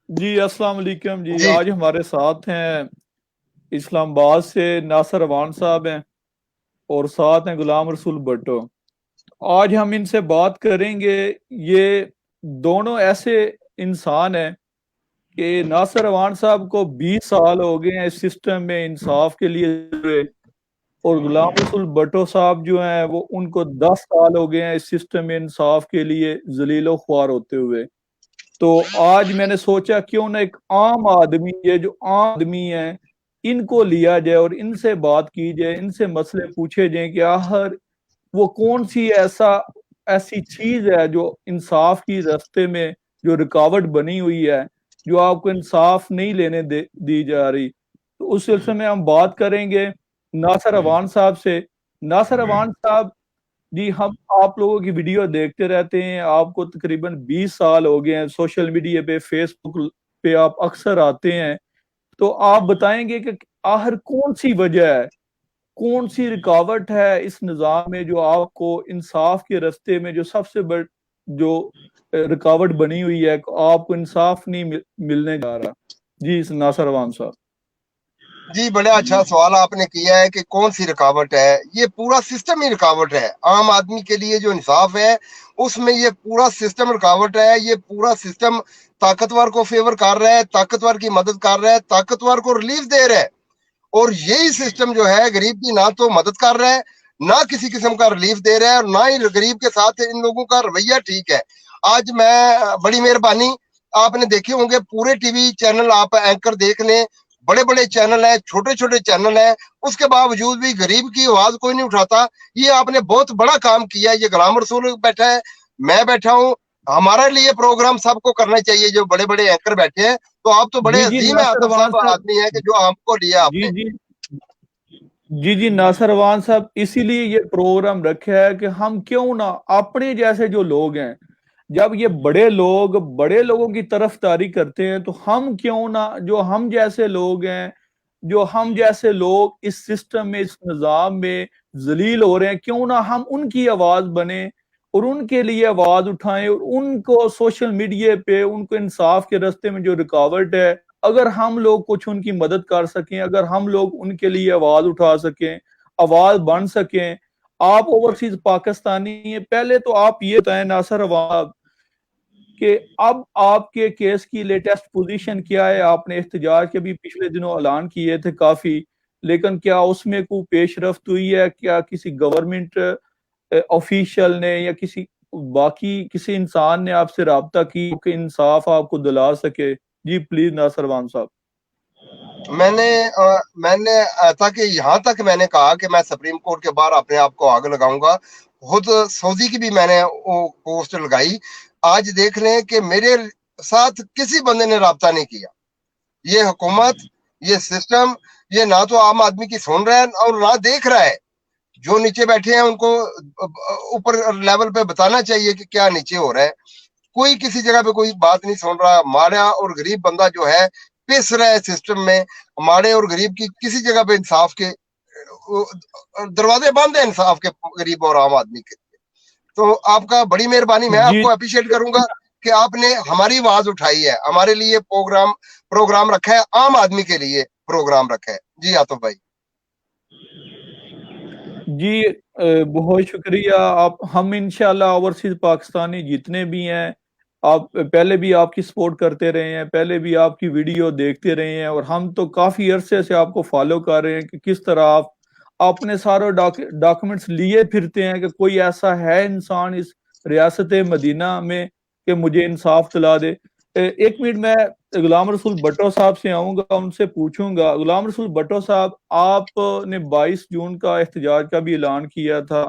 جی السلام علیکم جی، جی آج ہمارے ساتھ ہیں اسلام آباد سے ناصر اوان صاحب ہیں اور ساتھ ہیں غلام رسول بھٹو۔ آج ہم ان سے بات کریں گے، یہ دونوں ایسے انسان ہیں کہ ناصر اوان صاحب کو 20 سال ہو گئے ہیں اس سسٹم میں انصاف کے لیے ہوئے، اور غلام رسول بھٹو صاحب جو ہیں وہ ان کو 10 سال ہو گئے ہیں اس سسٹم میں انصاف کے لیے ذلیل و خوار ہوتے ہوئے۔ تو آج میں نے سوچا کیوں نہ ایک عام آدمی، یہ جو عام آدمی ہیں ان کو لیا جائے اور ان سے بات کی جائے، ان سے مسئلے پوچھے جائیں کہ آخر وہ کون سی ایسی چیز ہے جو انصاف کی راستے میں جو رکاوٹ بنی ہوئی ہے، جو آپ کو انصاف نہیں لینے دی جا رہی۔ تو اس سلسلے میں ہم بات کریں گے ناصر اوان صاحب سے۔ ناصر اوان صاحب جی، ہم آپ لوگوں کی ویڈیو دیکھتے رہتے ہیں، آپ کو تقریباً 20 سال ہو گئے ہیں سوشل میڈیا پہ، فیس بک پہ آپ اکثر آتے ہیں، تو آپ بتائیں گے کہ آخر کون سی وجہ ہے، کون سی رکاوٹ ہے اس نظام میں جو آپ کو انصاف کے راستے میں جو سب سے بڑی جو رکاوٹ بنی ہوئی ہے، آپ کو انصاف نہیں ملنے جا رہا؟ جی ناصر اوان صاحب۔ جی بڑا اچھا سوال آپ نے کیا ہے کہ کون سی رکاوٹ ہے۔ یہ پورا سسٹم ہی رکاوٹ ہے۔ عام آدمی کے لیے جو انصاف ہے اس میں یہ پورا سسٹم رکاوٹ ہے۔ یہ پورا سسٹم طاقتور کو فیور کر رہا ہے، طاقتور کی مدد کر رہا ہے، طاقتور کو ریلیف دے رہا ہے، اور یہی سسٹم جو ہے غریب کی نہ تو مدد کر رہا ہے، نہ کسی قسم کا ریلیف دے رہا ہے، اور نہ ہی غریب کے ساتھ ان لوگوں کا رویہ ٹھیک ہے۔ آج میں بڑی مہربانی، آپ نے دیکھے ہوں گے پورے ٹی وی چینل، آپ اینکر دیکھ لیں، بڑے بڑے چینل ہیں، چھوٹے چھوٹے چینل ہیں، اس کے باوجود بھی غریب کی آواز کوئی نہیں اٹھاتا۔ یہ آپ نے بہت بڑا کام کیا ہے۔ یہ غلام رسول بیٹھا ہے، میں بیٹھا ہوں، ہمارے لیے پروگرام سب کو کرنا چاہیے جو بڑے بڑے اینکر بیٹھے ہیں۔ تو آپ تو بڑے جی جی عظیم ہے ناصر آصف اوان صاحب صاحب، آدمی ہیں کہ جو آپ کو لیا آپ جی نے۔ جی جی ناصر اوان صاحب، اسی لیے یہ پروگرام رکھا ہے کہ ہم کیوں نہ اپنے جیسے جو لوگ ہیں، جب یہ بڑے لوگوں کی طرفداری کرتے ہیں، تو ہم کیوں نہ، جو ہم جیسے لوگ ہیں، جو ہم جیسے لوگ اس سسٹم میں، اس نظام میں ذلیل ہو رہے ہیں، کیوں نہ ہم ان کی آواز بنیں اور ان کے لیے آواز اٹھائیں، اور ان کو سوشل میڈیا پہ ان کو انصاف کے راستے میں جو رکاوٹ ہے، اگر ہم لوگ کچھ ان کی مدد کر سکیں، اگر ہم لوگ ان کے لیے آواز اٹھا سکیں، آواز بن سکیں۔ آپ اوورسیز پاکستانی ہیں، پہلے تو آپ یہ بتائیں ناصر اوان کہ اب آپ کے کیس کی لیٹسٹ پوزیشن کیا ہے؟ آپ نے احتجاج کے بھی پچھلے دنوں اعلان کیے تھے کافی، لیکن کیا اس میں کوئی پیش رفت ہوئی ہے؟ کیا کسی گورنمنٹ آفیشل نے یا کسی انسان نے آپ سے رابطہ کی کہ انصاف آپ کو دلا سکے؟ جی پلیز ناصر وان صاحب۔ میں نے تاکہ یہاں تک میں نے کہا کہ میں سپریم کورٹ کے باہر اپنے آپ کو آگ لگاؤں گا، خود سعودی کی بھی میں نے وہ پوسٹ لگائی۔ آج دیکھ لیں کہ میرے ساتھ کسی بندے نے رابطہ نہیں کیا۔ یہ حکومت، یہ سسٹم، یہ نہ تو عام آدمی کی سن رہا ہے اور نہ دیکھ رہا ہے۔ جو نیچے بیٹھے ہیں ان کو اوپر لیول پہ بتانا چاہیے کہ کیا نیچے ہو رہا ہے۔ کوئی کسی جگہ پہ کوئی بات نہیں سن رہا۔ ماڑا اور غریب بندہ جو ہے پس رہا ہے سسٹم میں۔ ماڑے اور غریب کی کسی جگہ پہ انصاف کے دروازے بند ہیں، انصاف کے غریب اور عام آدمی کے۔ تو آپ کا بڑی مہربانی، میں آپ جی کو اپریشیٹ کروں گا کہ آپ نے ہماری آواز اٹھائی ہے، ہمارے لیے پروگرام رکھا ہے، عام آدمی کے لیے پروگرام رکھا ہے۔ جی آتف بھائی۔ جی بہت شکریہ۔ ہم انشاءاللہ اوورسیز پاکستانی جتنے بھی ہیں، آپ پہلے بھی آپ کی سپورٹ کرتے رہے ہیں، پہلے بھی آپ کی ویڈیو دیکھتے رہے ہیں، اور ہم تو کافی عرصے سے آپ کو فالو کر رہے ہیں کہ کس طرح آپ اپنے سارے ڈاکومنٹس لیے پھرتے ہیں کہ کوئی ایسا ہے انسان اس ریاست مدینہ میں کہ مجھے انصاف دلا دے۔ ایک منٹ، میں غلام رسول بھٹو صاحب سے آؤں گا، ان سے پوچھوں گا۔ غلام رسول بھٹو صاحب، آپ نے 22 جون کا احتجاج کا بھی اعلان کیا تھا۔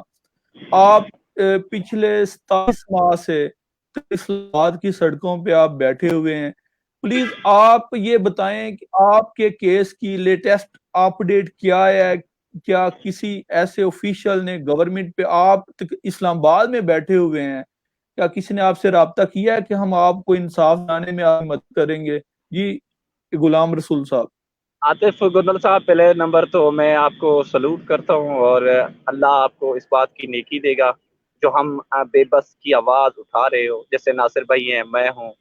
آپ پچھلے 27 ماہ سے اسلام آباد کی سڑکوں پہ آپ بیٹھے ہوئے ہیں۔ پلیز آپ یہ بتائیں کہ آپ کے کیس کی لیٹسٹ اپڈیٹ کیا ہے؟ کیا کسی ایسے آفیشل نے گورنمنٹ پہ، آپ اسلام آباد میں بیٹھے ہوئے ہیں، کیا کسی نے آپ سے رابطہ کیا ہے کہ ہم آپ کو انصاف لانے میں آپ مدد کریں گے؟ جی غلام رسول صاحب۔ عاطف گندل صاحب، پہلے نمبر تو میں آپ کو سلوٹ کرتا ہوں، اور اللہ آپ کو اس بات کی نیکی دے گا جو ہم بے بس کی آواز اٹھا رہے ہو، جیسے ناصر بھائی ہیں، میں ہوں،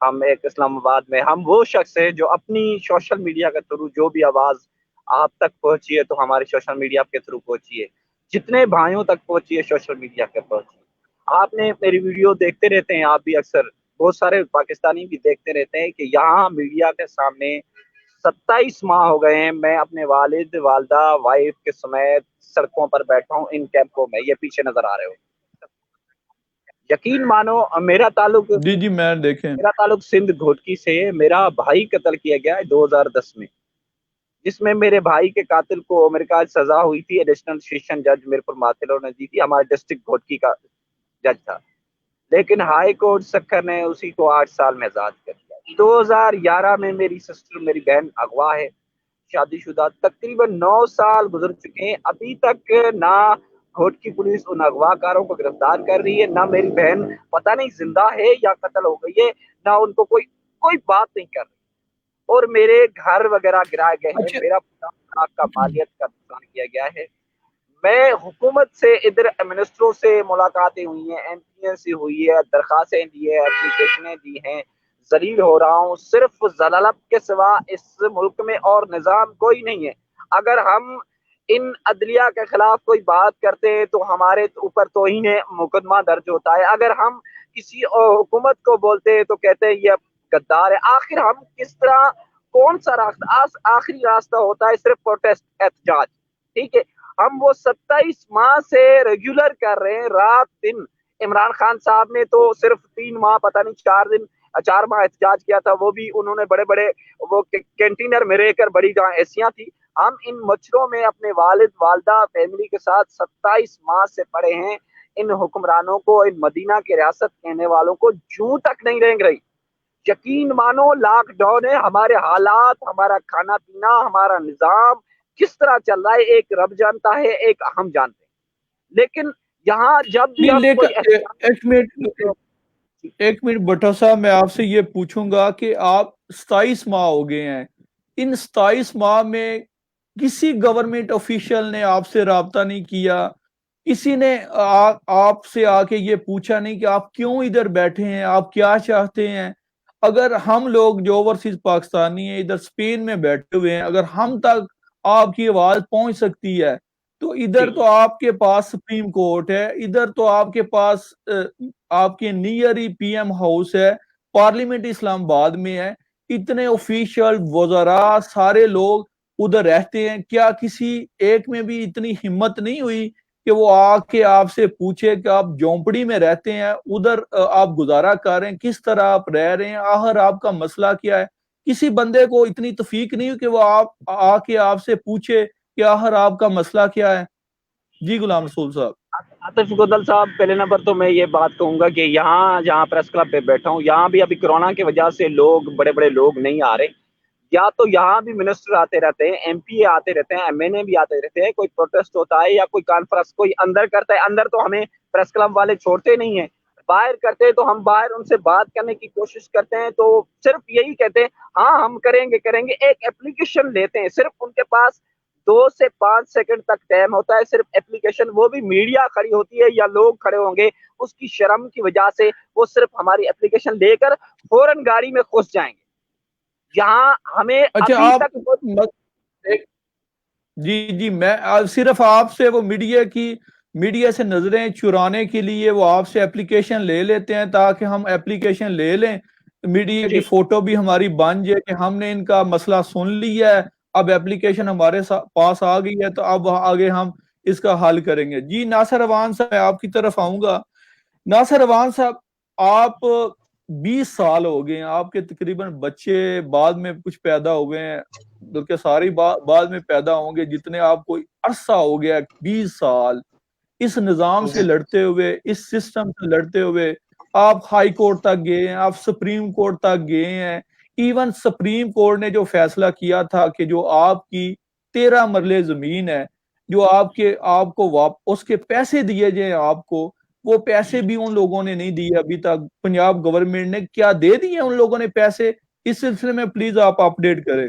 ہم ایک اسلام آباد میں، ہم وہ شخص ہیں جو اپنی سوشل میڈیا کے تھرو جو بھی آواز آپ تک پہنچی ہے تو ہماری سوشل میڈیا کے تھرو پہنچی ہے، جتنے بھائیوں تک پہنچی ہے سوشل میڈیا کے پہنچی ہے۔ آپ نے میری ویڈیو دیکھتے رہتے ہیں، آپ بھی اکثر، بہت سارے پاکستانی بھی دیکھتے رہتے ہیں کہ یہاں میڈیا کے سامنے 27 ماہ ہو گئے ہیں میں اپنے والد، والدہ، وائف کے سمیت سڑکوں پر بیٹھا ہوں ان کیمپوں میں، یہ پیچھے نظر آ رہے ہو۔ یقین مانو میرا تعلق جی جی میں دیکھیں میرا تعلق سندھ گھوٹکی سے ہے۔ میرا بھائی قتل کیا گیا ہے 2010 میں، جس میں میرے بھائی کے قاتل کو امریکہ سزا ہوئی تھی، ایڈیشنل سیشن جج میرپور ماتھلو نے دی تھی، ہمارے ڈسٹرکٹ گھوٹکی کا جج تھا، لیکن ہائی کورٹ سکھر نے اسی کو 8 سال میں آزاد کر دیا۔ 2011 میں میری سسٹر، میری بہن اغوا ہے، شادی شدہ، تقریباً 9 سال گزر چکے ہیں، ابھی تک نہ گھوٹکی پولیس ان اغوا کاروں کو گرفتار کر رہی ہے، نہ میری بہن پتہ نہیں زندہ ہے یا قتل ہو گئی ہے، نہ ان کو کوئی بات نہیں کر رہی، اور میرے گھر وغیرہ گرائے گئے ہیں، اچھا میرا 50 لاکھ کا مالیت کا نقصان کیا گیا ہے۔ میں حکومت سے ادھر منسٹروں سے ملاقاتیں ہوئی ہیں، ایم پی سے ہوئی ہے، درخواستیں دی ہے، اپلیکیشنیں دی ہیں، ذلیل ہو رہا ہوں، صرف ضلالت کے سوا اس ملک میں اور نظام کوئی نہیں ہے۔ اگر ہم ان عدلیہ کے خلاف کوئی بات کرتے ہیں تو ہمارے اوپر توہین مقدمہ درج ہوتا ہے، اگر ہم کسی حکومت کو بولتے ہیں تو کہتے ہیں یہ غدار ہے۔ آخر ہم کس طرح، کون سا راستہ؟ آخری راستہ ہوتا ہے صرف پروٹیسٹ، احتجاج، ٹھیک ہے؟ ہم وہ 27 ماہ سے ریگولر کر رہے ہیں، رات دن۔ عمران خان صاحب نے تو صرف 3 ماہ، پتہ نہیں 4 ماہ احتجاج کیا تھا، وہ بھی انہوں نے بڑے بڑے وہ کینٹینر میں رہ کر، بڑی جہاں ایسیاں تھی۔ ہم ان مچھروں میں اپنے والد، والدہ، فیملی کے ساتھ 27 ماہ سے پڑے ہیں۔ ان حکمرانوں کو، ان مدینہ کے ریاست کہنے والوں کو جوں تک نہیں رینگ رہی۔ یقین مانو لاک ڈاؤن ہے، ہمارے حالات، ہمارا کھانا پینا، ہمارا نظام کس طرح چل رہا ہے ایک رب جانتا ہے، ایک ہم جانتے ہیں، لیکن یہاں جب بھی نہیں ہم کوئی لیکن ایک منٹ بٹا صاحب، میں آپ سے یہ پوچھوں گا کہ آپ 27 ماہ ہو گئے ہیں، ان 27 ماہ میں کسی گورنمنٹ آفیشل نے آپ سے رابطہ نہیں کیا؟ کسی نے آپ سے آ کے یہ پوچھا نہیں کہ آپ کیوں ادھر بیٹھے ہیں، آپ کیا چاہتے ہیں؟ اگر ہم لوگ جو اوورسیز پاکستانی ہیں ادھر اسپین میں بیٹھے ہوئے ہیں، اگر ہم تک آپ کی آواز پہنچ سکتی ہے تو ادھر تو آپ کے پاس سپریم کورٹ ہے، ادھر تو آپ کے پاس آپ کے نیئر ہی پی ایم ہاؤس ہے، پارلیمنٹ اسلام آباد میں ہے، اتنے آفیشل وزراء سارے لوگ ادھر رہتے ہیں، کیا کسی ایک میں بھی اتنی ہمت نہیں ہوئی کہ وہ آ کے آپ سے پوچھے کہ آپ جھونپڑی میں رہتے ہیں، ادھر آپ گزارا کر رہے ہیں، کس طرح آپ رہ رہے ہیں، آخر آپ کا مسئلہ کیا ہے؟ کسی بندے کو اتنی توفیق نہیں کہ وہ آ کے آپ سے پوچھے کہ آخر آپ کا مسئلہ کیا ہے؟ جی غلام رسول صاحب۔ عاطف گودل صاحب، پہلے نمبر تو میں یہ بات کہوں گا کہ یہاں جہاں پریس کلب پہ بیٹھا ہوں، یہاں بھی ابھی کرونا کی وجہ سے لوگ، بڑے بڑے لوگ نہیں آ رہے، یا تو یہاں بھی منسٹر آتے رہتے ہیں، ایم پی آتے رہتے ہیں، ایم این اے بھی آتے رہتے ہیں، کوئی پروٹیسٹ ہوتا ہے یا کوئی کانفرنس کوئی اندر کرتا ہے، اندر تو ہمیں پریس کلب والے چھوڑتے نہیں ہیں، باہر کرتے ہیں تو ہم باہر ان سے بات کرنے کی کوشش کرتے ہیں، تو صرف یہی کہتے ہیں ہاں ہم کریں گے کریں گے، ایک اپلیکیشن لیتے ہیں، صرف ان کے پاس 2 سے 5 سیکنڈ تک ٹائم ہوتا ہے، صرف اپلیکیشن، وہ بھی میڈیا کھڑی ہوتی ہے یا لوگ کھڑے ہوں گے، اس کی شرم کی وجہ سے وہ صرف ہماری اپلیکیشن لے کر فوراً گاڑی میں گھس جائیں گے۔ یہاں ہمیں اچھا ابھی آپ تک جی میں صرف آپ سے وہ میڈیا سے نظریں چرانے کے لیے وہ آپ سے اپلیکیشن لے لیتے ہیں تاکہ ہم اپلیکیشن لے لیں، میڈیا کی فوٹو بھی ہماری بن جائے کہ ہم نے ان کا مسئلہ سن لیا ہے، اب اپلیکیشن ہمارے پاس آ گئی ہے تو اب آگے ہم اس کا حل کریں گے۔ جی ناصر روان صاحب، میں آپ کی طرف آؤں گا۔ ناصر روان صاحب، آپ 20 سال ہو گئے ہیں، آپ کے تقریباً بچے بعد میں کچھ پیدا ہو گئے ہیں، بلکہ ساری بعد میں پیدا ہوں گے، جتنے آپ کو عرصہ ہو گیا 20 سال اس نظام سے لڑتے ہوئے، اس سسٹم سے لڑتے ہوئے، آپ ہائی کورٹ تک گئے ہیں، آپ سپریم کورٹ تک گئے ہیں، ایون سپریم کورٹ نے جو فیصلہ کیا تھا کہ جو آپ کی 13 مرلے زمین ہے، جو آپ کو اس کے پیسے دیے جائیں آپ کو، وہ پیسے بھی ان لوگوں نے نہیں دیے ابھی تک، پنجاب گورنمنٹ نے کیا دے دیے ان لوگوں نے پیسے؟ اس سلسلے میں پلیز آپ اپڈیٹ کریں۔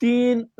3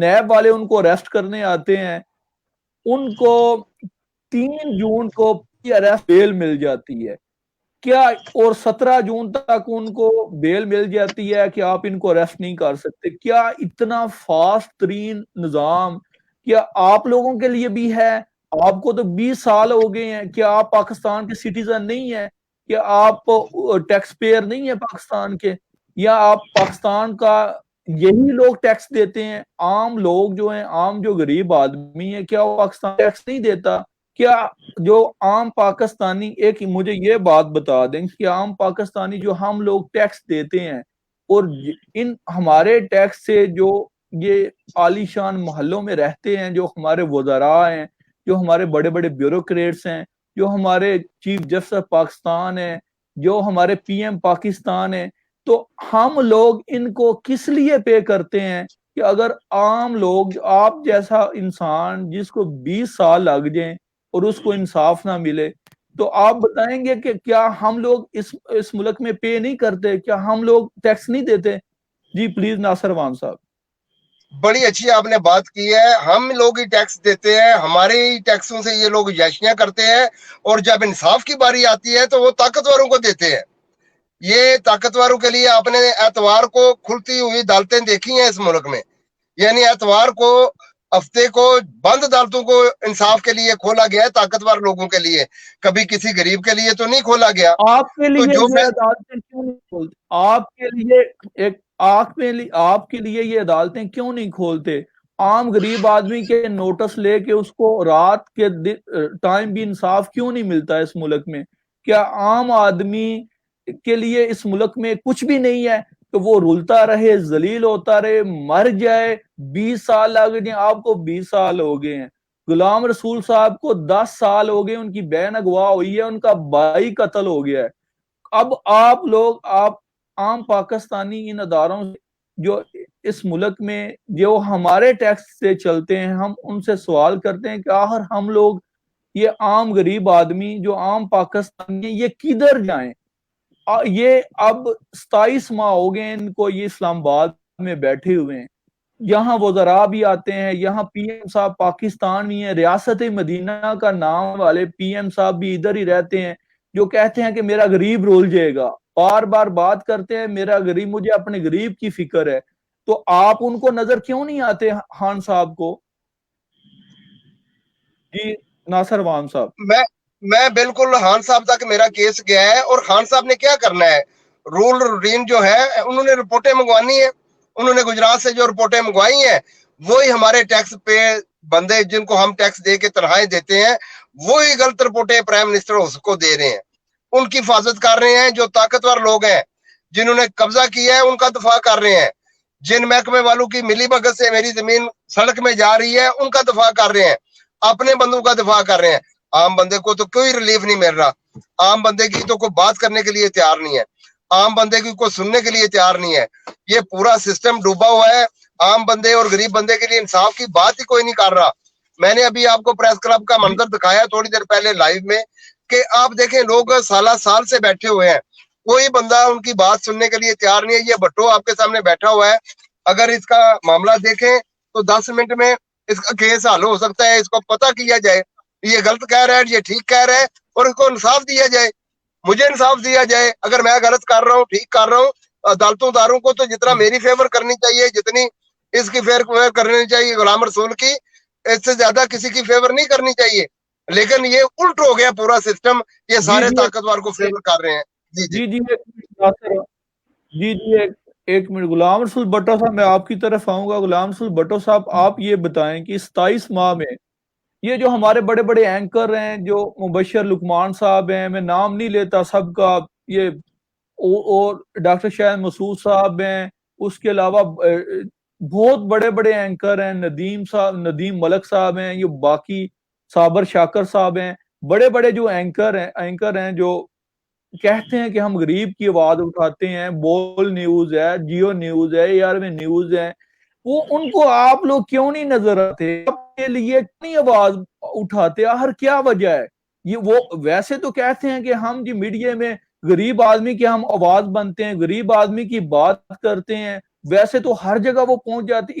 نیب والے ان کو اریسٹ کرنے آتے ہیں، ان کو 3 جون کو اریسٹ بیل مل جاتی ہے کیا، اور 17 جون تک ان کو بیل مل جاتی ہے کہ آپ ان کو اریسٹ نہیں کر سکتے. کیا اتنا فاسٹ ترین نظام کیا آپ لوگوں کے لیے بھی ہے؟ آپ کو تو 20 سال ہو گئے ہیں، کیا آپ پاکستان کے سٹیزن نہیں ہیں؟ کیا آپ ٹیکس پیئر نہیں ہیں پاکستان کے؟ یا آپ پاکستان کا یہی لوگ ٹیکس دیتے ہیں؟ عام لوگ جو ہیں، عام جو غریب آدمی ہے، کیا وہ پاکستان ٹیکس نہیں دیتا؟ کیا جو عام پاکستانی، ایک مجھے یہ بات بتا دیں کہ عام پاکستانی جو ہم لوگ ٹیکس دیتے ہیں، اور ان ہمارے ٹیکس سے جو یہ عالی شان محلوں میں رہتے ہیں، جو ہمارے وزراء ہیں، جو ہمارے بڑے بڑے بیوروکریٹس ہیں، جو ہمارے چیف جسٹس پاکستان ہیں، جو ہمارے پی ایم پاکستان ہیں، تو ہم لوگ ان کو کس لیے پے کرتے ہیں؟ کہ اگر عام لوگ، آپ جیسا انسان جس کو 20 سال لگ جائیں اور اس کو انصاف نہ ملے، تو آپ بتائیں گے کہ کیا ہم لوگ اس ملک میں پے نہیں کرتے؟ کیا ہم لوگ ٹیکس نہیں دیتے؟ جی پلیز ناصر وان صاحب. بڑی اچھی آپ نے بات کی ہے. ہم لوگ ہی ٹیکس دیتے ہیں، ہمارے ہی ٹیکسوں سے یہ لوگ یاشیاں کرتے ہیں، اور جب انصاف کی باری آتی ہے تو وہ طاقتوروں کو دیتے ہیں. یہ طاقتوروں کے لیے آپ نے اتوار کو کھلتی ہوئی عدالتیں دیکھی ہیں اس ملک میں. یعنی اتوار کو، ہفتے کو بند عدالتوں کو انصاف کے لیے کھولا گیا ہے، طاقتور لوگوں کے لیے. کبھی کسی غریب کے لیے تو نہیں کھولا گیا. آپ کے تو لیے جو یہ عدالتیں کیوں نہیں کھولتے؟ آپ کے لیے یہ عدالتیں کیوں نہیں کھولتے؟ عام غریب آدمی کے نوٹس لے کے اس کو رات کے ٹائم بھی انصاف کیوں نہیں ملتا اس ملک میں؟ کیا عام آدمی کے لیے اس ملک میں کچھ بھی نہیں ہے؟ تو وہ رلتا رہے، ذلیل ہوتا رہے، مر جائے. 20 سال لگ گئے، آپ کو 20 سال ہو گئے ہیں. غلام رسول صاحب کو 10 سال ہو گئے، ان کی بہن اغوا ہوئی ہے، ان کا بھائی قتل ہو گیا ہے. اب آپ لوگ، آپ عام پاکستانی ان اداروں جو اس ملک میں جو ہمارے ٹیکس سے چلتے ہیں، ہم ان سے سوال کرتے ہیں کہ آخر ہم لوگ، یہ عام غریب آدمی جو عام پاکستانی ہیں، یہ کدھر جائیں؟ یہ اب 27 ماہ ہو گئے ان کو یہ اسلام آباد میں بیٹھے ہوئے ہیں. یہاں وزراء بھی آتے ہیں، یہاں پی ایم صاحب پاکستان بھی ہیں، ریاست مدینہ کا نام والے پی ایم صاحب بھی ادھر ہی رہتے ہیں، جو کہتے ہیں کہ میرا غریب رول جائے گا. بار بار بات کرتے ہیں میرا غریب، مجھے اپنے غریب کی فکر ہے. تو آپ ان کو نظر کیوں نہیں آتے خان صاحب کو؟ جی ناصر وان صاحب. میں بالکل خان صاحب تک میرا کیس گیا ہے، اور خان صاحب نے کیا کرنا ہے؟ رول روٹین جو ہے، انہوں نے رپورٹیں منگوانی ہے. انہوں نے گجرات سے جو رپورٹیں منگوائی ہیں، وہی ہمارے ٹیکس پہ بندے جن کو ہم ٹیکس دے کے تنخواہیں دیتے ہیں، وہی غلط رپورٹیں پرائم منسٹر کو دے رہے ہیں. ان کی حفاظت کر رہے ہیں. جو طاقتور لوگ ہیں جنہوں نے قبضہ کیا ہے، ان کا دفاع کر رہے ہیں. جن محکمے والوں کی ملی بھگت سے میری زمین سڑک میں جا رہی ہے، ان کا دفاع کر رہے ہیں. اپنے بندوں کا دفاع کر رہے ہیں. عام بندے کو تو کوئی ریلیف نہیں مل رہا. عام بندے کی تو کوئی بات کرنے کے لیے تیار نہیں ہے. عام بندے کی کوئی سننے کے لیے تیار نہیں ہے. یہ پورا سسٹم ڈوبا ہوا ہے. عام بندے اور غریب بندے کے لیے انصاف کی بات ہی کوئی نہیں کر رہا. میں نے ابھی آپ کو پریس کلب کا منظر دکھایا تھوڑی دیر پہلے لائیو میں، کہ آپ دیکھیں لوگ سال سے بیٹھے ہوئے ہیں، کوئی بندہ ان کی بات سننے کے لیے تیار نہیں ہے. یہ بھٹو آپ کے سامنے بیٹھا ہوا ہے. اگر اس کا معاملہ دیکھیں تو 10 منٹ میں اس کا کیس حل ہو سکتا ہے. اس کو پتہ کیا جائے یہ غلط کہہ رہا ہے، یہ ٹھیک کہہ رہا ہے، اور اس کو انصاف دیا جائے. مجھے انصاف دیا جائے. اگر میں غلط کر رہا ہوں، ٹھیک کر رہا ہوں، عدالتوں داروں کو تو جتنا میری فیور کرنی چاہیے، جتنی اس کی فیور کرنی چاہیے غلام رسول کی، اس سے زیادہ کسی کی فیور نہیں کرنی چاہیے. لیکن یہ الٹ ہو گیا پورا سسٹم. یہ سارے طاقتور کو فیور کر رہے ہیں. جی ایک منٹ. غلام رسول بھٹو صاحب، میں آپ کی طرف آؤں گا. غلام رسول بھٹو صاحب، آپ یہ بتائیں کہ 27 ماہ میں یہ جو ہمارے بڑے بڑے اینکر ہیں، جو مبشر لقمان صاحب ہیں، میں نام نہیں لیتا سب کا، یہ اور ڈاکٹر شاہد مسعود صاحب ہیں، اس کے علاوہ بہت بڑے بڑے اینکر ہیں، ندیم صاحب، ندیم ملک صاحب ہیں، یہ باقی صابر شاکر صاحب ہیں، بڑے بڑے جو اینکر ہیں جو کہتے ہیں کہ ہم غریب کی آواز اٹھاتے ہیں. بول نیوز ہے، جیو نیوز ہے، ARW نیوز ہے. وہ ان کو آپ لوگ کیوں نہیں نظر آتے؟ آپ کے لیے کتنی آواز اٹھاتے؟ ہر کیا وجہ ہے؟ یہ وہ ویسے تو کہتے ہیں کہ ہم جی میڈیا میں غریب آدمی کی ہم آواز بنتے ہیں، غریب آدمی کی بات کرتے ہیں. ویسے تو ہر جگہ وہ پہنچ جاتی.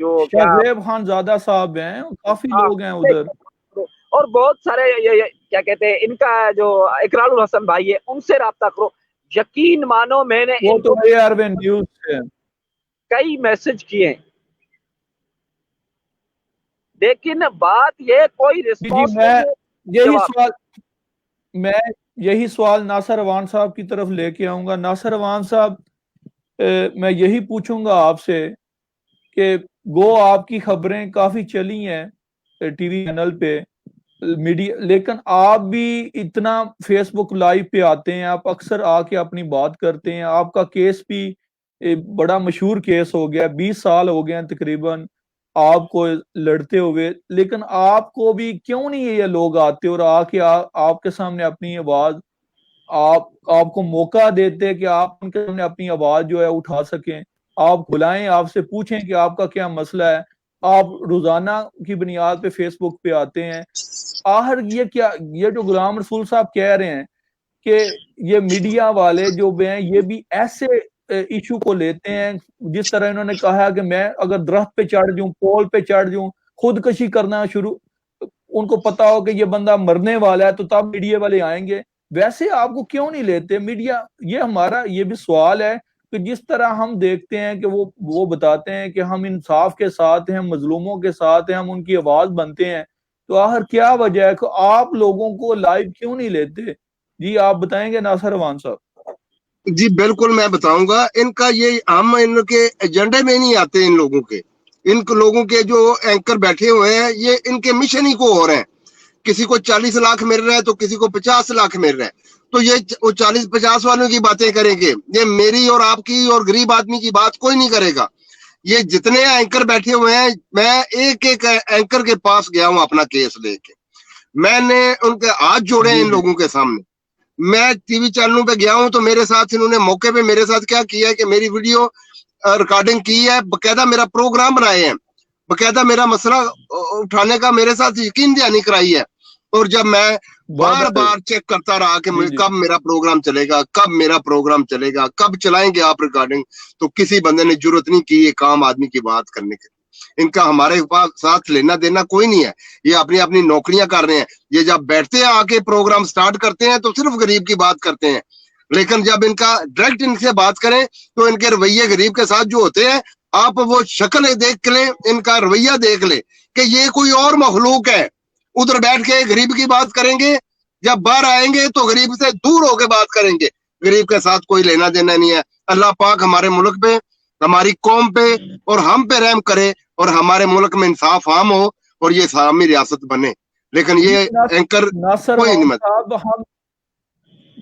جو کیا شہزیب خان زادہ صاحب ہیں, کافی لوگ ہیں ادھر, اور بہت سارے کیا کہتے ہیں ان کا جو اقرار الحسن بھائی ہے ان سے رابطہ کرو. یقین مانو میں نے وہ ان تو کو ARW نیوز سے. کئی میسج کیے ہیں, لیکن بات یہ کوئی جی رسپانس میں نہیں ہے. یہی جواب سوال میں یہی سوال ناصر روان صاحب کی طرف لے کے آؤں گا. ناصر روان صاحب, میں یہی پوچھوں گا آپ سے کہ گو آپ کی خبریں کافی چلی ہیں ٹی وی چینل پہ, میڈیا, لیکن آپ بھی اتنا فیس بک لائیو پہ آتے ہیں, آپ اکثر آ کے اپنی بات کرتے ہیں, آپ کا کیس بھی بڑا مشہور کیس ہو گیا, 20 سال ہو گئے ہیں تقریباً آپ کو لڑتے ہوئے, لیکن آپ کو بھی کیوں نہیں یہ لوگ آتے اور آ کے آپ کے سامنے اپنی آواز, آپ کو موقع دیتے کہ آپ ان کے سامنے اپنی آواز جو ہے اٹھا سکیں, آپ بلائیں, آپ سے پوچھیں کہ آپ کا کیا مسئلہ ہے. آپ روزانہ کی بنیاد پہ فیس بک پہ آتے ہیں, آخر یہ جو غلام رسول صاحب کہہ رہے ہیں کہ یہ میڈیا والے جو بھی ہیں یہ بھی ایسے ایشو کو لیتے ہیں, جس طرح انہوں نے کہا کہ میں اگر درخت پہ چڑھ جاؤں, پول پہ چڑھ جاؤں, خودکشی کرنا شروع, ان کو پتا ہو کہ یہ بندہ مرنے والا ہے تو تب میڈیا والے آئیں گے, ویسے آپ کو کیوں نہیں لیتے میڈیا. یہ ہمارا یہ بھی سوال ہے کہ جس طرح ہم دیکھتے ہیں کہ وہ بتاتے ہیں کہ ہم انصاف کے ساتھ ہیں, ہم مظلوموں کے ساتھ ہیں, ہم ان کی آواز بنتے ہیں, تو آخر کیا وجہ ہے کہ آپ لوگوں کو لائیو کیوں نہیں لیتے؟ جی آپ بتائیں گے ناصر روان صاحب. جی بالکل میں بتاؤں گا. ان کا یہ ہم ان کے ایجنڈے میں نہیں آتے. ان لوگوں کے جو اینکر بیٹھے ہوئے ہیں یہ ان کے مشن ہی کو ہو رہے ہیں. کسی کو 40 لاکھ مل رہا ہے تو کسی کو 50 لاکھ مل رہا ہے, تو یہ 40-50 والوں کی باتیں کریں گے. یہ میری اور آپ کی اور غریب آدمی کی بات کوئی نہیں کرے گا. یہ جتنے اینکر بیٹھے ہوئے ہیں, میں ایک ایک اینکر کے پاس گیا ہوں اپنا کیس لے کے, میں نے ان کے ہاتھ جوڑے ہیں جی ان جی لوگوں کے سامنے. میں ٹی وی چینلوں پہ گیا ہوں تو میرے ساتھ انہوں نے موقع پہ میرے ساتھ کیا کیا ہے کہ میری ویڈیو ریکارڈنگ کی ہے, باقاعدہ میرا پروگرام بنائے ہیں, باقاعدہ میرا مسئلہ اٹھانے کا میرے ساتھ یقین دہانی کرائی ہے. اور جب میں بہت بار اچھا. بار چیک کرتا رہا کہ جی جی کب میرا پروگرام چلے گا, کب چلائیں گے آپ ریکارڈنگ, تو کسی بندے نے جرت نہیں کی ایک عام آدمی کی بات کرنے کے. ان کا ہمارے ساتھ لینا دینا کوئی نہیں ہے. یہ اپنی اپنی نوکریاں کر رہے ہیں. یہ جب بیٹھتے ہیں آ کے پروگرام سٹارٹ کرتے ہیں تو صرف غریب کی بات کرتے ہیں, لیکن جب ان کا ڈائریکٹ ان سے بات کریں تو ان کے رویے غریب کے ساتھ جو ہوتے ہیں, آپ وہ شکل دیکھ لیں, ان کا رویہ دیکھ لیں کہ یہ کوئی اور مخلوق ہے. ادھر بیٹھ کے غریب کی بات کریں گے, جب باہر آئیں گے تو غریب سے دور ہو کے بات کریں گے. غریب کے ساتھ کوئی لینا دینا نہیں ہے. اللہ پاک ہمارے ملک پہ, ہماری قوم پہ اور ہم پہ رحم کرے اور ہمارے ملک میں انصاف عام ہو اور یہ اسلامی ریاست بنے. لیکن جی یہ اینکر ناصر کوئی وان نہیں مت. صاحب, ہم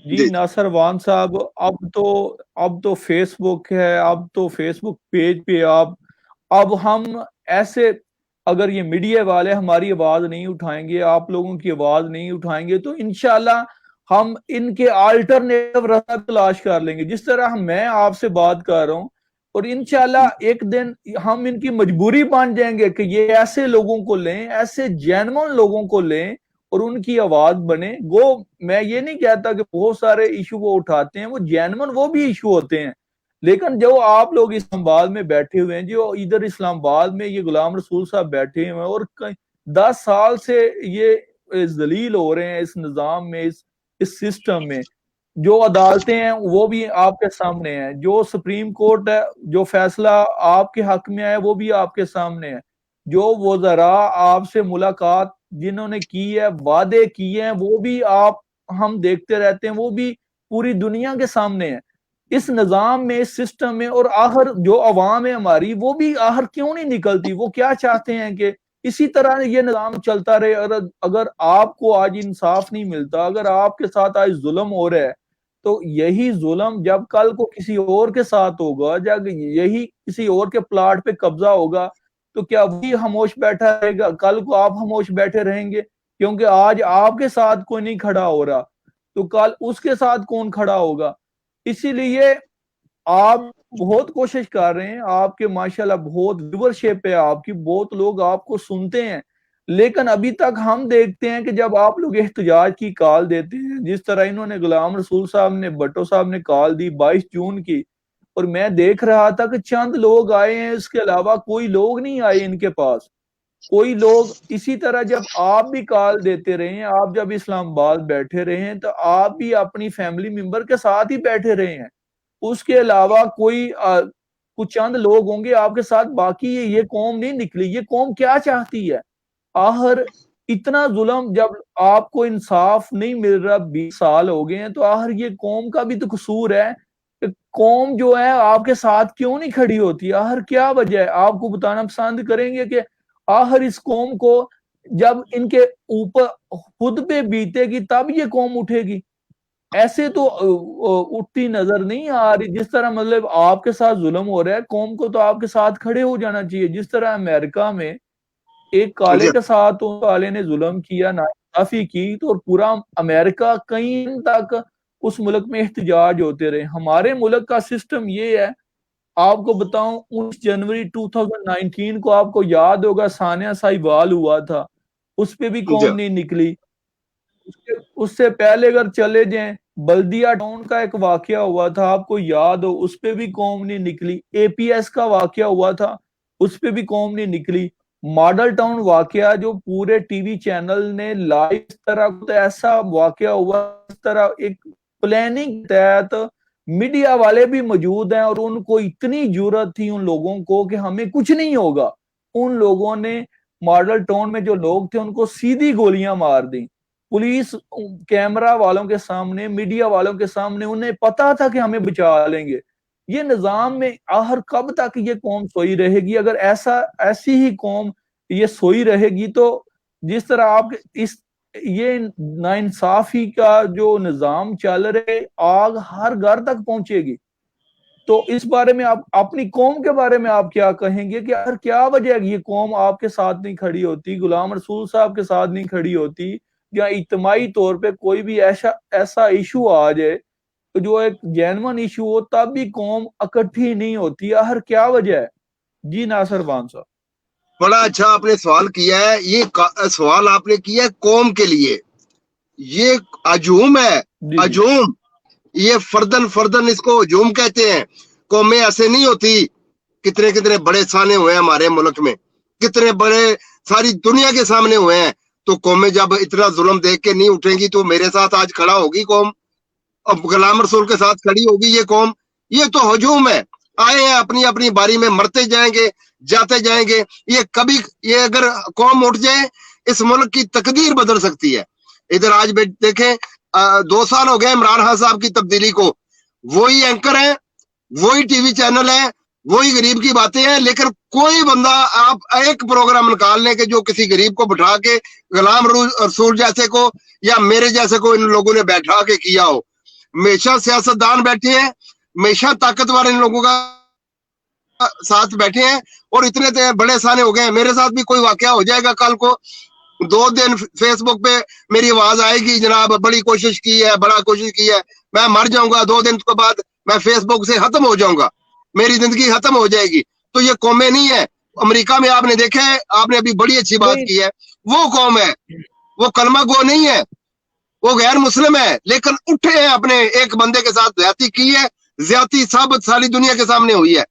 جی جی ناصر وان صاحب, اب تو فیس بک ہے, اب تو فیس بک پیج پہ اب ہم ایسے, اگر یہ میڈیا والے ہماری آواز نہیں اٹھائیں گے, آپ لوگوں کی آواز نہیں اٹھائیں گے, تو انشاءاللہ ہم ان کے آلٹرنیٹو راستہ تلاش کر لیں گے. جس طرح میں آپ سے بات کر رہا ہوں, اور انشاءاللہ ایک دن ہم ان کی مجبوری بن جائیں گے کہ یہ ایسے لوگوں کو لیں, ایسے جینون لوگوں کو لیں اور ان کی آواز بنے. میں یہ نہیں کہتا کہ بہت سارے ایشو وہ اٹھاتے ہیں, وہ جینون وہ بھی ایشو ہوتے ہیں, لیکن جو آپ لوگ اسلام آباد میں بیٹھے ہوئے ہیں, جو ادھر اسلام آباد میں یہ غلام رسول صاحب بیٹھے ہوئے ہیں اور 10 سال سے یہ ذلیل ہو رہے ہیں اس نظام میں, اس سسٹم میں, جو عدالتیں ہیں وہ بھی آپ کے سامنے ہیں, جو سپریم کورٹ ہے, جو فیصلہ آپ کے حق میں ہے وہ بھی آپ کے سامنے ہے, جو وزراء آپ سے ملاقات جنہوں نے کی ہے, وعدے کیے ہیں, وہ بھی ہم دیکھتے رہتے ہیں, وہ بھی پوری دنیا کے سامنے ہیں. اس نظام میں, اس سسٹم میں, اور آخر جو عوام ہے ہماری, وہ بھی آخر کیوں نہیں نکلتی؟ وہ کیا چاہتے ہیں کہ اسی طرح یہ نظام چلتا رہے. اگر آپ کو آج انصاف نہیں ملتا, اگر آپ کے ساتھ آج ظلم ہو رہا ہے, تو یہی ظلم جب کل کو کسی اور کے ساتھ ہوگا, جب یہی کسی اور کے پلاٹ پہ قبضہ ہوگا, تو کیا وہی خاموش بیٹھا رہے گا؟ کل کو آپ خاموش بیٹھے رہیں گے؟ کیونکہ آج آپ کے ساتھ کوئی نہیں کھڑا ہو رہا, تو کل اس کے ساتھ کون کھڑا ہوگا؟ اسی لیے آپ بہت کوشش کر رہے ہیں, آپ کے ماشاءاللہ بہت ویورشپ ہے آپ کی, بہت لوگ آپ کو سنتے ہیں, لیکن ابھی تک ہم دیکھتے ہیں کہ جب آپ لوگ احتجاج کی کال دیتے ہیں, جس طرح انہوں نے غلام رسول صاحب نے, بھٹو صاحب نے کال دی 22 جون کی, اور میں دیکھ رہا تھا کہ چند لوگ آئے ہیں، اس کے علاوہ کوئی لوگ نہیں آئے ان کے پاس، کوئی لوگ. اسی طرح جب آپ بھی کال دیتے رہے ہیں، آپ جب اسلام آباد بیٹھے رہے ہیں تو آپ بھی اپنی فیملی ممبر کے ساتھ ہی بیٹھے رہے ہیں. اس کے علاوہ کوئی کچھ چند لوگ ہوں گے آپ کے ساتھ، باقی یہ قوم نہیں نکلی. یہ قوم کیا چاہتی ہے؟ آخر اتنا ظلم، جب آپ کو انصاف نہیں مل رہا، 20 سال ہو گئے ہیں، تو آخر یہ قوم کا بھی تو قصور ہے کہ قوم جو ہے آپ کے ساتھ کیوں نہیں کھڑی ہوتی؟ آخر کیا وجہ ہے؟ آپ کو بتانا پسند کریں گے کہ آخر اس قوم کو جب ان کے اوپر خود پہ بیتے گی تب یہ قوم اٹھے گی. ایسے تو اٹھتی نظر نہیں آ رہی. جس طرح مطلب آپ کے ساتھ ظلم ہو رہا ہے، قوم کو تو آپ کے ساتھ کھڑے ہو جانا چاہیے. جس طرح امریکہ میں ایک کالے جی کے ساتھ ان کالے نے ظلم کیا، ناانصافی کی، تو پورا امریکہ کئی دن تک اس ملک میں احتجاج ہوتے رہے. ہمارے ملک کا سسٹم یہ ہے، آپ کو بتاؤں 19 جنوری 2019 کو آپ کو یاد ہوگا ثانیہ ساہیوال ہوا تھا، اس پہ بھی جی قوم نہیں نکلی. اس سے پہلے اگر چلے جائیں، بلدیہ ٹاؤن کا ایک واقعہ ہوا تھا، آپ کو یاد ہو، اس پہ بھی قوم نہیں نکلی. اے پی ایس کا واقعہ ہوا تھا، اس پہ بھی قوم نہیں نکلی. ماڈل ٹاؤن واقعہ جو پورے ٹی وی چینل نے لائیو، اس طرح ایسا واقعہ ہوا، اس طرح ایک پلاننگ تحت میڈیا والے بھی موجود ہیں، اور ان کو اتنی جرأت تھی ان لوگوں کو کہ ہمیں کچھ نہیں ہوگا. ان لوگوں نے ماڈل ٹاؤن میں جو لوگ تھے ان کو سیدھی گولیاں مار دی. پولیس کیمرہ والوں کے سامنے، میڈیا والوں کے سامنے، انہیں پتا تھا کہ ہمیں بچا لیں گے. یہ نظام میں آخر کب تک یہ قوم سوئی رہے گی؟ اگر ایسی ہی قوم یہ سوئی رہے گی تو جس طرح آپ اس یہ ناانصافی کا جو نظام چل رہے، آگ ہر گھر تک پہنچے گی. تو اس بارے میں آپ اپنی قوم کے بارے میں آپ کیا کہیں گے کہ آخر کیا وجہ ہے یہ قوم آپ کے ساتھ نہیں کھڑی ہوتی، غلام رسول صاحب کے ساتھ نہیں کھڑی ہوتی، یا اجتماعی طور پہ کوئی بھی ایسا ایشو آ جائے جو ایک جینون ایشو ہو تب بھی قوم اکٹھی نہیں ہوتی؟ آخر کیا وجہ ہے؟ جی ناصر بان صاحب. بڑا اچھا آپ نے سوال کیا ہے. یہ سوال آپ نے کیا ہے قوم کے لیے. یہ ہجوم ہے، جی جی ہجوم. یہ فردن اس کو ہجوم کہتے ہیں. قومیں ایسے نہیں ہوتی. کتنے کتنے بڑے سانے ہوئے ہیں ہمارے ملک میں، کتنے بڑے ساری دنیا کے سامنے ہوئے ہیں. تو قومیں جب اتنا ظلم دیکھ کے نہیں اٹھیں گی تو میرے ساتھ آج کھڑا ہوگی قوم، اب غلام رسول کے ساتھ کھڑی ہوگی یہ قوم. یہ تو ہجوم ہے. آئے ہیں اپنی اپنی باری میں، مرتے جائیں گے، جاتے جائیں گے. یہ اگر قوم اٹھ جائے، اس ملک کی تقدیر بدل سکتی ہے. ادھر آج دیکھیں 2 سال ہو گئے عمران خان صاحب کی تبدیلی کو. وہی اینکر ہیں، وہی ٹی وی چینل ہیں، وہی غریب کی باتیں ہیں. لیکن کوئی بندہ آپ ایک پروگرام نکال لیں کہ جو کسی غریب کو بٹھا کے غلام رسول جیسے کو یا میرے جیسے کو ان لوگوں نے بیٹھا کے کیا ہو. ہمیشہ سیاستدان بیٹھے ہیں، ہمیشہ طاقتور ان لوگوں کا ساتھ بیٹھے ہیں، اور اتنے بڑے سانے ہو گئے ہیں. میرے ساتھ بھی کوئی واقعہ ہو جائے گا کل کو، 2 دن فیس بک پہ میری آواز آئے گی، جناب بڑی کوشش کی ہے، بڑا کوشش کی ہے، میں مر جاؤں گا. 2 دن کے بعد میں فیس بک سے ختم ہو جاؤں گا، میری زندگی ختم ہو جائے گی. تو یہ قومیں نہیں ہے. امریکہ میں آپ نے دیکھا ہے، آپ نے ابھی بڑی اچھی بات نہیں. کی ہے، وہ قوم ہے، وہ کلمہ گو نہیں ہے، وہ غیر مسلم ہے، لیکن اٹھے ہیں، اپنے ایک بندے کے ساتھ زیادتی کی ہے. زیادتی ثابت ساری دنیا کے سامنے ہوئی ہے.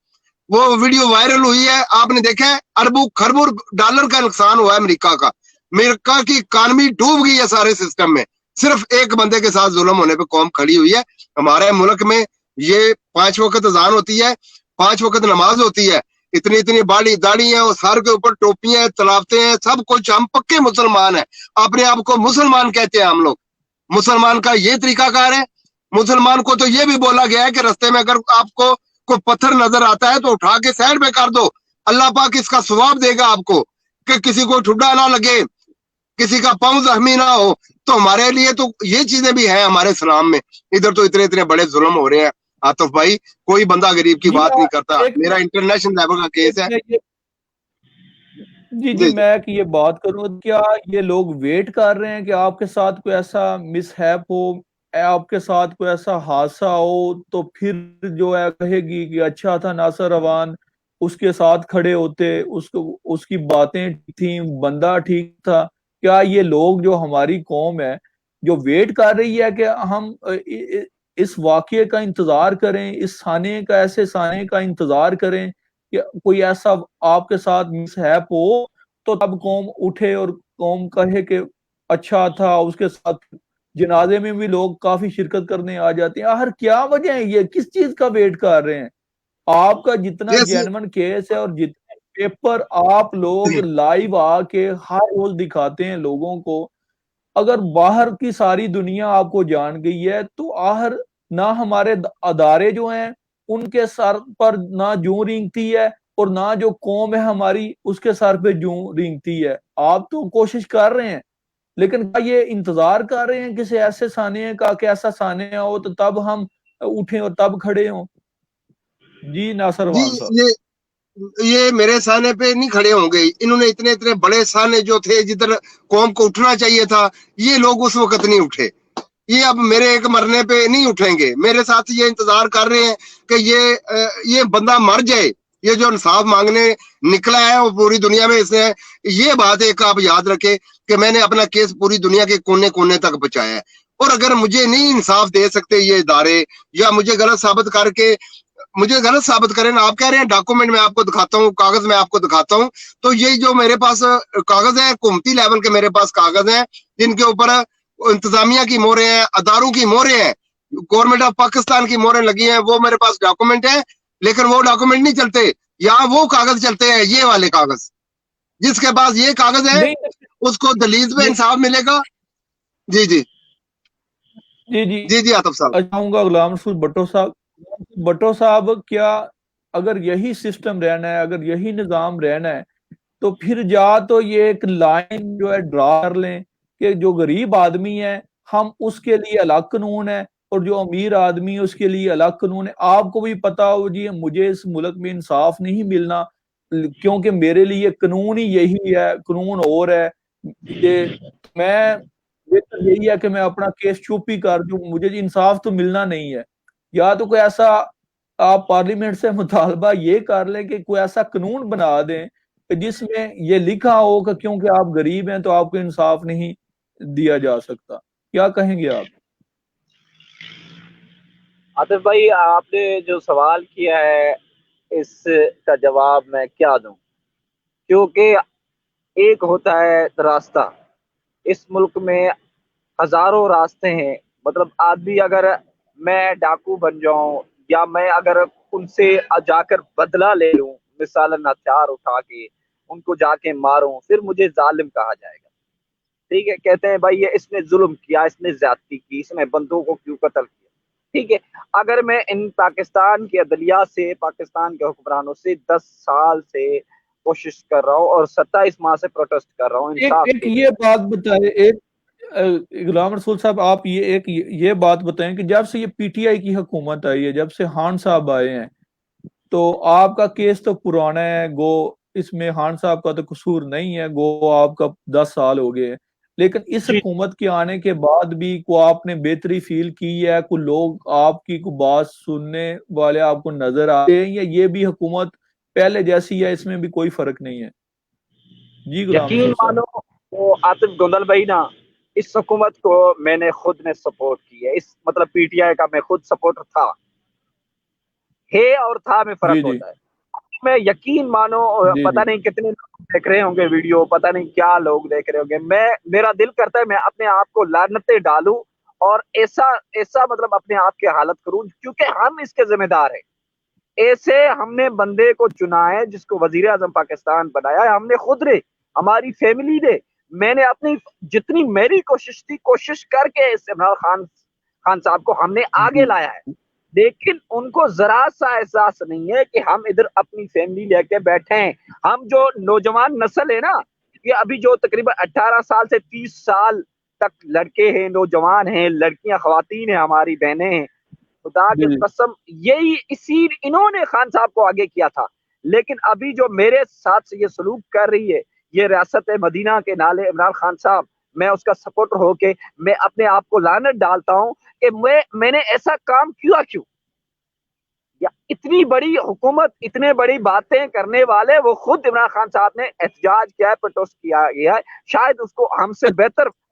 وہ ویڈیو وائرل ہوئی ہے، آپ نے دیکھا ہے. اربوں خربوں ڈالر کا نقصان ہوا ہے امریکہ کا. امریکہ کی اکانومی ڈوب گئی ہے سارے سسٹم میں. صرف ایک بندے کے ساتھ ظلم ہونے پہ قوم کھڑی ہوئی ہے. ہمارے ملک میں یہ 5 وقت اذان ہوتی ہے، 5 وقت نماز ہوتی ہے. اتنی بڑی داڑھی ہیں، اور سر کے اوپر ٹوپیاں ہیں، تلاوتیں ہیں، سب کچھ. ہم پکے مسلمان ہیں، اپنے آپ کو مسلمان کہتے ہیں ہم لوگ. مسلمان کا یہ طریقہ کار ہے. مسلمان کو تو یہ بھی بولا گیا ہے کہ رستے میں اگر آپ کو کوئی پتھر نظر آتا ہے تو اٹھا کے سائڈ پہ کر دو، اللہ پاک اس کا ثواب دے گا آپ کو، کہ کسی کو ٹھڈا نہ لگے، کسی کا پاؤں زخمی نہ ہو. تو ہمارے لیے تو یہ چیزیں بھی ہیں ہمارے اسلام میں. ادھر تو اتنے بڑے ظلم ہو رہے ہیں آطف بھائی، کوئی بندہ غریب کی جی بات نہیں کرتا. ایک میرا انٹرنیشنل لیول کا کیس ہے. جی میں یہ بات کروں، کیا یہ لوگ ویٹ کر رہے ہیں کہ آپ کے ساتھ کوئی ایسا مس ہیپ ہو، آپ کے ساتھ کوئی ایسا حادثہ ہو تو پھر جو ہے کہے گی کہ اچھا تھا ناصر روان، اس کے ساتھ کھڑے ہوتے، اس کی باتیں تھیں، بندہ ٹھیک تھا؟ کیا یہ لوگ جو ہماری قوم ہے جو ویٹ کر رہی ہے کہ ہم اس واقعے کا انتظار کریں, اس سانے کا, ایسے سانے کا انتظار کریں کہ کوئی ایسا آپ کے ساتھ مس ہیپ ہو تو تب قوم اٹھے اور قوم کہے کہ اچھا تھا. اس کے ساتھ جنازے میں بھی لوگ کافی شرکت کرنے آ جاتے ہیں. آخر کیا وجہ ہے, یہ کس چیز کا ویٹ کر رہے ہیں؟ آپ کا جتنا جیسے جینون کیس ہے اور جتنے پیپر آپ لوگ لائیو آ کے ہر روز دکھاتے ہیں لوگوں کو, اگر باہر کی ساری دنیا آپ کو جان گئی ہے تو آخر نہ ہمارے ادارے جو ہیں ان کے سر پر نہ جوں رینگتی ہے اور نہ جو قوم ہے ہماری اس کے سر پہ جوں رینگتی ہے. آپ تو کوشش کر رہے ہیں لیکن کیا یہ انتظار کر رہے ہیں کسی ایسے سانے کا کہ ایسا سانے ہو تو تب ہم اٹھیں اور تب کھڑے ہوں؟ جی ناصر جی وان صاحب. یہ میرے سانے پہ نہیں کھڑے ہوں گے. انہوں نے اتنے بڑے سانے جو تھے جدھر قوم کو اٹھنا چاہیے تھا, یہ لوگ اس وقت نہیں اٹھے. یہ اب میرے ایک مرنے پہ نہیں اٹھیں گے. میرے ساتھ یہ انتظار کر رہے ہیں کہ یہ بندہ مر جائے. یہ جو انصاف مانگنے نکلا ہے وہ پوری دنیا میں اس نے, یہ بات ایک آپ یاد رکھے کہ میں نے اپنا کیس پوری دنیا کے کونے کونے تک پہنچایا ہے. اور اگر مجھے نہیں انصاف دے سکتے یہ ادارے, یا مجھے غلط ثابت کر کے مجھے غلط ثابت کریں نا, آپ کہہ رہے ہیں ڈاکومنٹ میں آپ کو دکھاتا ہوں, کاغذ میں آپ کو دکھاتا ہوں, تو یہ جو میرے پاس کاغذ ہیں حکومتی لیول کے, میرے پاس کاغذ ہیں جن کے اوپر انتظامیہ کی مہریں ہیں, اداروں کی مہریں ہیں, گورنمنٹ آف پاکستان کی مہریں لگی ہیں, وہ میرے پاس ڈاکومنٹ ہیں. لیکن وہ ڈاکومنٹ نہیں چلتے, یہاں وہ کاغذ چلتے ہیں, یہ والے کاغذ. جس کے پاس یہ کاغذ ہے اس کو دلیل پہ انصاف ملے گا. جی جی جی جی جی جی آتف صاحب. چاہوں گا غلام رسول بھٹو صاحب. بھٹو صاحب, کیا اگر یہی سسٹم رہنا ہے, اگر یہی نظام رہنا ہے, تو پھر جا تو یہ ایک لائن جو ہے ڈرا کر لیں کہ جو غریب آدمی ہے ہم اس کے لیے الگ قانون ہے اور جو امیر آدمی ہے اس کے لیے الگ قانون ہے. آپ کو بھی پتا ہو جی مجھے اس ملک میں انصاف نہیں ملنا کیونکہ میرے لیے قانون ہی یہی ہے, قانون اور ہے. یہ میں بہتر یہی ہے کہ میں اپنا کیس چپ ہی کر دوں, مجھے انصاف تو ملنا نہیں ہے. یا تو کوئی ایسا آپ پارلیمنٹ سے مطالبہ یہ کر لیں کہ کوئی ایسا قانون بنا دیں کہ جس میں یہ لکھا ہو کہ کیونکہ آپ غریب ہیں تو آپ کو انصاف نہیں دیا جا سکتا. کیا کہیں گے آپ؟ عاطف بھائی, آپ نے جو سوال کیا ہے اس کا جواب میں کیا دوں, کیونکہ ایک ہوتا ہے راستہ. اس ملک میں ہزاروں راستے ہیں. مطلب آدمی اگر میں ڈاکو بن جاؤں یا میں اگر ان سے جا کر بدلہ لے لوں, مثالاً ہتھیار اٹھا کے ان کو جا کے ماروں, پھر مجھے ظالم کہا جائے گا. ٹھیک ہے, کہتے ہیں بھائی یہ اس نے ظلم کیا, اس نے زیادتی کی, اس نے بندوں کو کیوں قتل کیا. ٹھیک ہے, اگر میں ان پاکستان کے عدلیہ سے, پاکستان کے حکمرانوں سے 10 سال سے کوشش کر رہا ہوں اور 27 ماہ سے پروٹیسٹ کر رہا ہوں انصاف ایک کے لیے. یہ بات بتائیں, ایک غلام رسول صاحب, آپ یہ بات بتائیں کہ جب سے یہ پی ٹی آئی کی حکومت آئی ہے, جب سے خان صاحب آئے ہیں, تو آپ کا کیس تو پرانا ہے, گو اس میں خان صاحب کا تو قصور نہیں ہے, گو آپ کا 10 سال ہو گئے. لیکن اس جی, حکومت کے آنے کے بعد بھی کو آپ نے بہتری فیل کی ہے, کوئی لوگ آپ کی کو بات سننے والے آپ کو نظر آتے ہیں, یا یہ بھی حکومت پہلے جیسی ہے, اس میں بھی کوئی فرق نہیں ہے؟ جی غلام یقین رسول صاحب. مانو وہ عاطف گندل بھائی نا, اس حکومت کو میں نے خود نے سپورٹ کی ہے. اس مطلب پی ٹی آئی کا میں خود سپورٹر تھا, ہے اور تھا میں جی فرق جی ہوتا ہے. میں یقین مانو, جی پتہ جی نہیں کتنے لوگ دیکھ رہے ہوں گے ویڈیو, پتہ نہیں کیا لوگ دیکھ رہے ہوں گے. میرا دل کرتا ہے میں اپنے آپ کو لعنتیں ڈالوں اور ایسا مطلب اپنے آپ کی حالت کروں, کیونکہ ہم اس کے ذمہ دار ہیں. ایسے ہم نے بندے کو چنا ہے جس کو وزیر اعظم پاکستان بنایا ہے, ہم نے خود نے, ہماری فیملی نے. میں نے اپنی جتنی میری کوشش تھی, کوشش کر کے اس عمران خان صاحب کو ہم نے آگے جی لایا ہے. لیکن ان کو ذرا سا احساس نہیں ہے کہ ہم ادھر اپنی فیملی لے کے بیٹھے ہیں. ہم جو نوجوان نسل ہے نا, یہ ابھی جو تقریباً 18 سال سے 30 سال تک لڑکے ہیں, نوجوان ہیں, لڑکیاں, خواتین ہیں, ہماری بہنیں ہیں, خدا کی جی قسم یہی انہوں نے خان صاحب کو آگے کیا تھا. لیکن ابھی جو میرے ساتھ سے یہ سلوک کر رہی ہے یہ ریاست مدینہ کے نالے عمران خان صاحب, میں اس کا سپورٹر ہو کے میں اپنے آپ کو لعنت ڈالتا ہوں کہ میں نے ایسا کام کیوں. یا اتنی بڑی حکومت, اتنے بڑی باتیں کرنے والے, وہ خود عمران خان صاحب نے احتجاج کیا ہے, پروٹیسٹ کیا گیا ہے, شاید اس کو ہم سے بہتر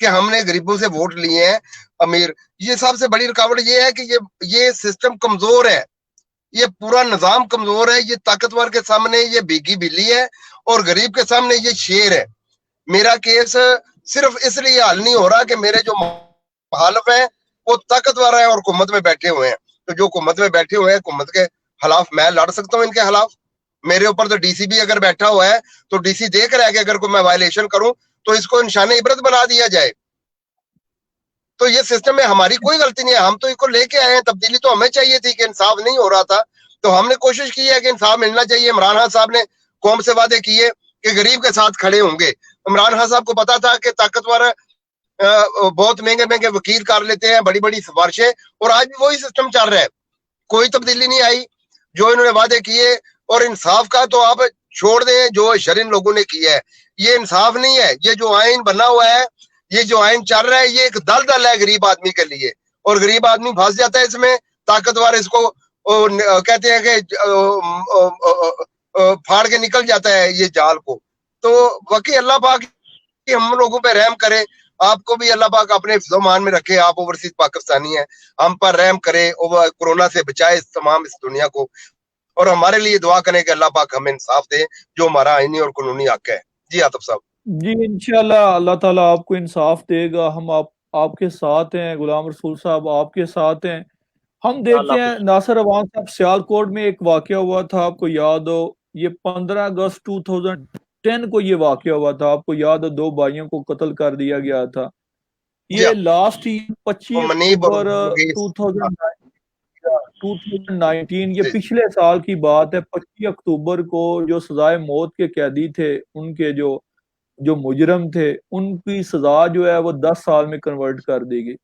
کہ ہم نے غریبوں سے ووٹ لیے ہیں امیر. یہ سب سے بڑی رکاوٹ یہ ہے کہ یہ سسٹم کمزور ہے, یہ پورا نظام کمزور ہے. یہ طاقتور کے سامنے یہ بھیگی بلی ہے اور غریب کے سامنے یہ شیر ہے. میرا کیس صرف اس لیے حل نہیں ہو رہا کہ میرے جو مخالف ہیں وہ طاقتور ہیں اور حکومت میں بیٹھے ہوئے ہیں. تو جو حکومت میں بیٹھے ہوئے ہیں, حکومت کے خلاف میں لڑ سکتا ہوں ان کے خلاف. میرے اوپر تو ڈی سی بھی اگر بیٹھا ہوا ہے تو ڈی سی دیکھ رہا ہے کہ اگر کوئی میں وائلیشن کروں تو اس کو نشان عبرت بنا دیا جائے. تو یہ سسٹم میں ہماری کوئی غلطی نہیں ہے, ہم تو اس کو لے کے آئے ہیں. تبدیلی تو ہمیں چاہیے تھی کہ انصاف نہیں ہو رہا تھا, تو ہم نے کوشش کی ہے کہ انصاف ملنا چاہیے. عمران خان صاحب نے قوم سے وعدے کیے کہ غریب کے ساتھ کھڑے ہوں گے. عمران خان صاحب کو پتا تھا کہ طاقتور بہت مہنگے مہنگے وکیل کر لیتے ہیں, بڑی بڑی سفارشیں, اور آج بھی وہی سسٹم چل رہا ہے. کوئی تبدیلی نہیں آئی. جو انہوں نے وعدے کیے اور انصاف کا تو آپ چھوڑ دیں, جو شرین لوگوں نے کیا ہے یہ انصاف نہیں ہے. یہ جو آئین بنا ہوا ہے, یہ جو آئین چل رہا ہے, یہ ایک دلدل ہے غریب آدمی کے لیے, اور غریب آدمی پھنس جاتا ہے اس میں. طاقتور اس کو کہتے ہیں کہ پھاڑ کے نکل جاتا ہے یہ جال کو. تو واقعی اللہ پاک ہم لوگوں پہ رحم کرے. آپ کو بھی اللہ پاک اپنے حفظ و امان میں رکھے. آپ اوورسیز پاکستانی ہیں, ہم پر رحم کرے, کورونا سے بچائے تمام اس دنیا کو, اور ہمارے لیے دعا کریں کہ اللہ پاک ہمیں انصاف دے جو ہمارا آئینی اور قانونی حق ہے. جی عاطف صاحب. جی انشاءاللہ اللہ تعالیٰ آپ کو انصاف دے گا. ہم آپ کے ساتھ ہیں. غلام رسول صاحب آپ کے ساتھ ہیں. ہم دیکھتے ہیں ناصر عوان صاحب سیالکوٹ میں ایک واقعہ ہوا تھا, آپ کو یاد ہو, یہ 15 اگست 2010 کو یہ واقعہ ہوا تھا. آپ کو یاد ہو 2 بھائیوں کو قتل کر دیا گیا تھا. یہ لاسٹ 25 اکتوبر 2019 یہ پچھلے سال کی بات ہے. 25 اکتوبر کو جو سزائے موت کے قیدی تھے, ان کے جو مجرم تھے, ان کی سزا جو ہے وہ 10 سال میں کنورٹ کر دی گئی.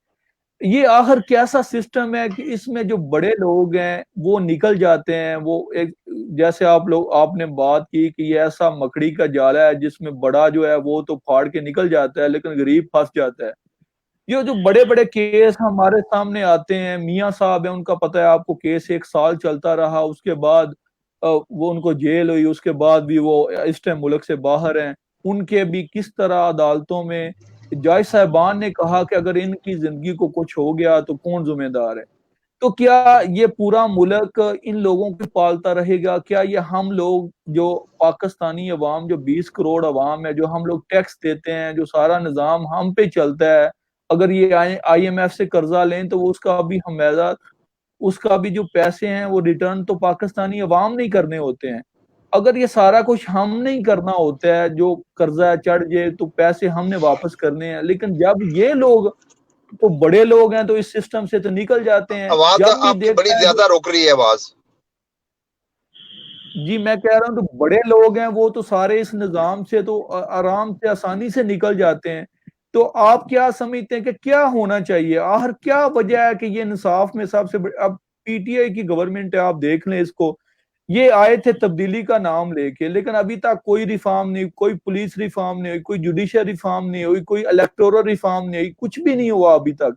یہ آخر کیسا سسٹم ہے کہ اس میں جو بڑے لوگ ہیں وہ نکل جاتے ہیں. وہ ایک جیسے آپ نے بات کی کہ یہ ایسا مکڑی کا جالا ہے جس میں بڑا جو ہے وہ تو پھاڑ کے نکل جاتا ہے لیکن غریب پھنس جاتا ہے. یہ جو بڑے بڑے کیس ہمارے سامنے آتے ہیں, میاں صاحب ہیں, ان کا پتہ ہے آپ کو, کیس 1 سال چلتا رہا, اس کے بعد وہ ان کو جیل ہوئی, اس کے بعد بھی وہ اس ٹائم ملک سے باہر ہیں. ان کے بھی کس طرح عدالتوں میں جج صاحبان نے کہا کہ اگر ان کی زندگی کو کچھ ہو گیا تو کون ذمہ دار ہے. تو کیا یہ پورا ملک ان لوگوں کو پالتا رہے گا؟ کیا یہ ہم لوگ جو پاکستانی عوام, جو 20 کروڑ عوام ہے, جو ہم لوگ ٹیکس دیتے ہیں, جو سارا نظام ہم پہ چلتا ہے, اگر یہ آئی ایم ایف سے قرضہ لیں تو وہ اس کا بھی ہمیزہ, اس کا بھی جو پیسے ہیں وہ ریٹرن تو پاکستانی عوام نہیں کرنے ہوتے ہیں. اگر یہ سارا کچھ ہم نہیں کرنا ہوتا ہے, جو قرضہ چڑھ جائے تو پیسے ہم نے واپس کرنے ہیں, لیکن جب یہ لوگ تو بڑے لوگ ہیں تو اس سسٹم سے تو نکل جاتے ہیں. آواز جب بھی آپ کی بڑی زیادہ روک رہی ہے آواز. جی میں کہہ رہا ہوں تو بڑے لوگ ہیں وہ تو سارے اس نظام سے تو آرام سے آسانی سے نکل جاتے ہیں. تو آپ کیا سمجھتے ہیں کہ کیا ہونا چاہیے؟ آخر کیا وجہ ہے کہ یہ انصاف میں سب سے اب پی ٹی آئی کی گورنمنٹ ہے, آپ دیکھ لیں اس کو, یہ آئے تھے تبدیلی کا نام لے کے, لیکن ابھی تک کوئی ریفارم نہیں, کوئی پولیس ریفارم نہیں ہوئی, کوئی جوڈیشل ریفارم نہیں ہوئی, کوئی الیکٹورل ریفارم نہیں ہوئی, کچھ بھی نہیں ہوا ابھی تک.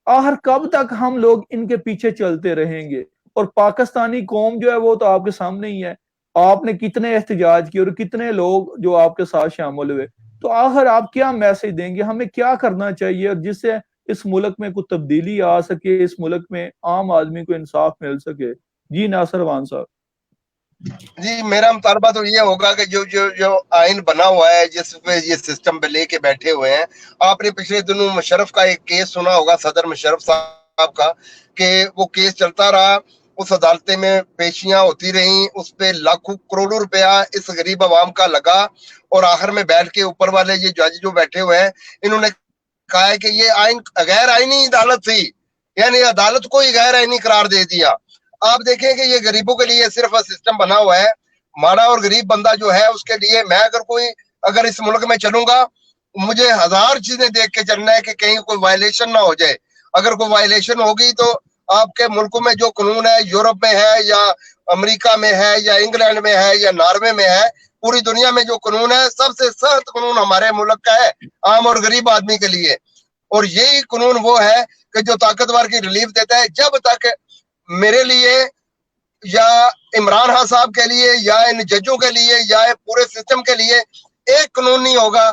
آخر کب تک ہم لوگ ان کے پیچھے چلتے رہیں گے؟ اور پاکستانی قوم جو ہے وہ تو آپ کے سامنے ہی ہے. آپ نے کتنے احتجاج کیے اور کتنے لوگ جو آپ کے ساتھ شامل ہوئے. تو آخر آپ کیا میسج دیں گے؟ ہمیں کیا کرنا چاہیے اور جس سے اس ملک میں کوئی تبدیلی آ سکے, اس ملک میں عام آدمی کو انصاف مل سکے؟ جی ناصر عوان صاحب. جی میرا مطالبہ تو یہ ہوگا کہ جو آئین بنا ہوا ہے جس پہ یہ سسٹم پہ لے کے بیٹھے ہوئے ہیں, آپ نے پچھلے دنوں مشرف کا ایک کیس سنا ہوگا, صدر مشرف صاحب کا, کہ وہ کیس چلتا رہا, اس عدالتیں میں پیشیاں ہوتی رہیں, اس پہ لاکھوں کروڑوں روپیہ اس غریب عوام کا لگا, اور آخر میں بیٹھ کے اوپر والے یہ جج جو بیٹھے ہوئے ہیں انہوں نے کہا ہے کہ یہ آئین غیر آئینی عدالت تھی, یعنی عدالت کو ہی غیر آئینی قرار دے دیا. آپ دیکھیں کہ یہ غریبوں کے لیے صرف سسٹم بنا ہوا ہے. ماڑا اور غریب بندہ جو ہے اس کے لیے, میں اگر اس ملک میں چلوں گا, مجھے 1000 چیزیں دیکھ کے چلنا ہے کہ کہیں کوئی وائلیشن نہ ہو جائے. اگر کوئی وائلیشن ہوگی تو آپ کے ملکوں میں جو قانون ہے, یورپ میں ہے یا امریکہ میں ہے یا انگلینڈ میں ہے یا ناروے میں ہے, پوری دنیا میں جو قانون ہے سب سے سخت قانون ہمارے ملک کا ہے عام اور غریب آدمی کے لیے. اور یہی قانون وہ ہے کہ جو طاقتور کی ریلیف دیتا ہے. جب تک میرے لیے یا عمران خان صاحب کے لیے یا ان ججوں کے لیے یا پورے سسٹم کے لیے ایک قانون نہیں ہوگا,